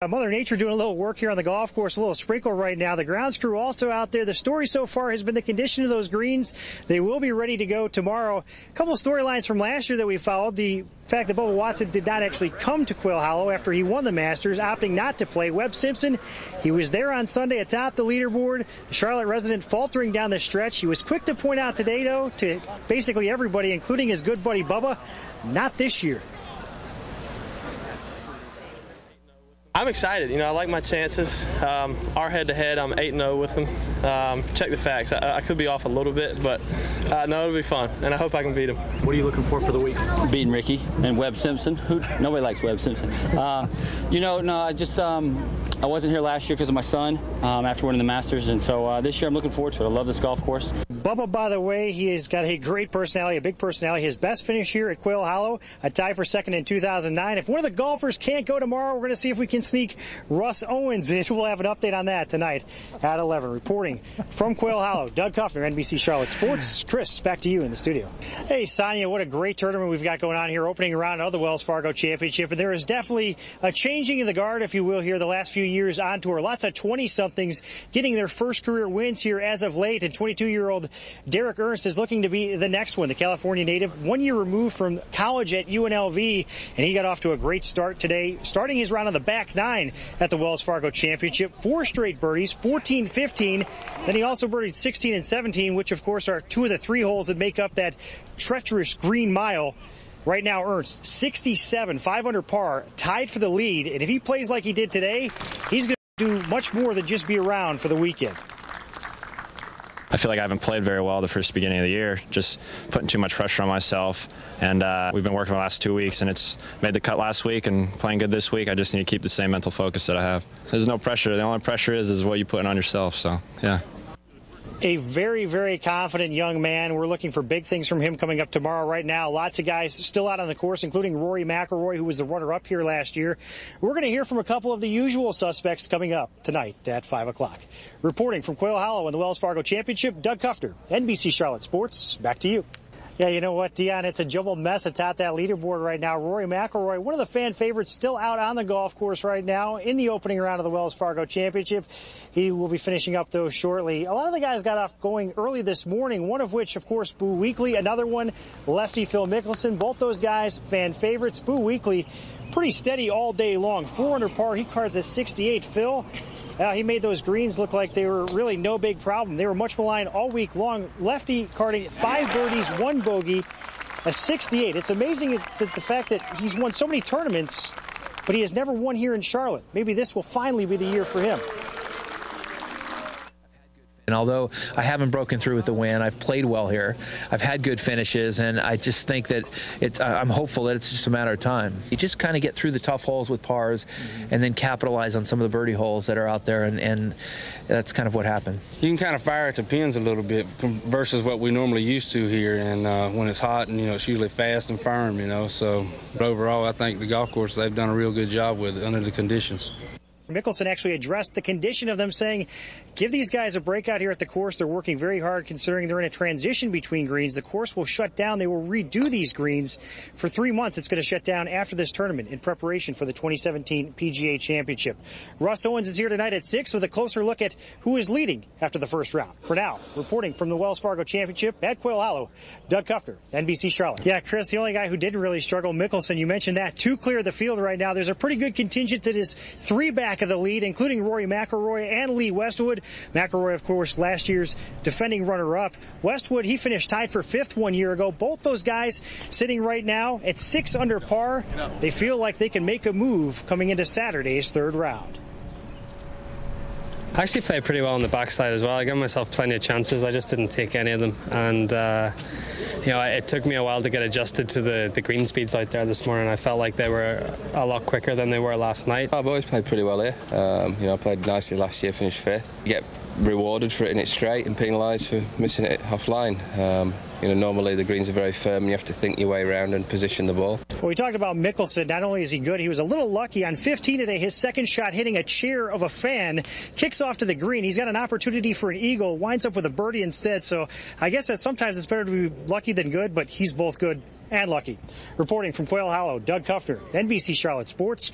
Mother Nature doing a little work here on the golf course, a little sprinkle right now. The grounds crew also out there. The story so far has been the condition of those greens. They will be ready to go tomorrow. A couple of storylines from last year that we followed. The fact that Bubba Watson did not actually come to Quail Hollow after he won the Masters, opting not to play. Webb Simpson, he was there on Sunday atop the leaderboard. The Charlotte resident faltering down the stretch. He was quick to point out today, though, to basically everybody, including his good buddy Bubba, not this year. I'm excited. I like my chances. Our head-to-head, I'm 8-0 with him. Check the facts. I could be off a little bit, but no, it'll be fun, and I hope I can beat him. What are you looking for the week? Beating Ricky and Webb Simpson. Nobody likes Webb Simpson. I wasn't here last year because of my son after winning the Masters, and so this year I'm looking forward to it. I love this golf course. Bubba, by the way, he has got a great personality, a big personality. His best finish here at Quail Hollow, a tie for second in 2009. If one of the golfers can't go tomorrow, we're going to see if we can sneak Russ Owens in. We'll have an update on that tonight at 11. Reporting from Quail Hollow, Doug Kuffner, NBC Charlotte Sports. Chris, back to you in the studio. Hey, Sonia, what a great tournament we've got going on here, opening round of the Wells Fargo Championship. And there is definitely a changing of the guard, if you will, here the last few years on tour. Lots of 20-somethings getting their first career wins here as of late, and 22-year-old Derek Ernst is looking to be the next one. The California native, 1 year removed from college at UNLV, and he got off to a great start today, starting his round on the back nine at the Wells Fargo Championship. 4 straight birdies, 14, 15. Then he also birdied 16 and 17, which of course are 2 of the 3 holes that make up that treacherous green mile. Right now, Ernst, 67, 5 under par, tied for the lead. And if he plays like he did today, he's going to do much more than just be around for the weekend. I feel like I haven't played very well the first beginning of the year, just putting too much pressure on myself. And we've been working the last 2 weeks, and it's made the cut last week and playing good this week. I just need to keep the same mental focus that I have. There's no pressure. The only pressure is what you're putting on yourself. So, yeah. A very, very confident young man. We're looking for big things from him coming up tomorrow. Right now, lots of guys still out on the course, including Rory McIlroy, who was the runner-up here last year. We're going to hear from a couple of the usual suspects coming up tonight at 5 o'clock. Reporting from Quail Hollow in the Wells Fargo Championship, Doug Kuffner, NBC Charlotte Sports. Back to you. Yeah, you know what, Dion? It's a jumbled mess atop that leaderboard right now. Rory McIlroy, one of the fan favorites, still out on the golf course right now in the opening round of the Wells Fargo Championship. He will be finishing up, though, shortly. A lot of the guys got off going early this morning, one of which, of course, Boo Weekley, another one, lefty Phil Mickelson. Both those guys, fan favorites. Boo Weekley, pretty steady all day long. 4 under par, he cards a 68. Phil, he made those greens look like they were really no big problem. They were much maligned all week long. Lefty carding 5 birdies, 1 bogey, a 68. It's amazing that the fact that he's won so many tournaments, but he has never won here in Charlotte. Maybe this will finally be the year for him. And although I haven't broken through with a win, I've played well here. I've had good finishes, and I just think that I'm hopeful that it's just a matter of time. You just kind of get through the tough holes with pars and then capitalize on some of the birdie holes that are out there, and that's kind of what happened. You can kind of fire at the pins a little bit versus what we normally used to here, and when it's hot and, it's usually fast and firm, so but overall I think the golf course, they've done a real good job with it under the conditions. Mickelson actually addressed the condition of them, saying, give these guys a break out here at the course. They're working very hard considering they're in a transition between greens. The course will shut down. They will redo these greens for 3 months. It's going to shut down after this tournament in preparation for the 2017 PGA Championship. Russ Owens is here tonight at 6 with a closer look at who is leading after the first round. For now, reporting from the Wells Fargo Championship at Quail Hollow, Doug Kuffner, NBC Charlotte. Yeah, Chris, the only guy who didn't really struggle, Mickelson, you mentioned that. 2 clear of the field right now. There's a pretty good contingent that is 3 back of the lead, including Rory McIlroy and Lee Westwood. McIlroy, of course, last year's defending runner-up. Westwood, he finished tied for 5th 1 year ago. Both those guys sitting right now at 6 under par. They feel like they can make a move coming into Saturday's 3rd round. I actually played pretty well on the backside as well. I gave myself plenty of chances. I just didn't take any of them. And, it took me a while to get adjusted to the green speeds out there this morning. I felt like they were a lot quicker than they were last night. I've always played pretty well here. I played nicely last year, finished 5th. You get rewarded for hitting it straight and penalised for missing it offline. Normally the greens are very firm and you have to think your way around and position the ball. Well, we talked about Mickelson. Not only is he good, he was a little lucky on 15 today. His second shot hitting a chair of a fan, kicks off to the green. He's got an opportunity for an eagle, winds up with a birdie instead. So I guess that sometimes it's better to be lucky than good, but he's both good and lucky. Reporting from Quail Hollow, Doug Kuffner, NBC Charlotte Sports.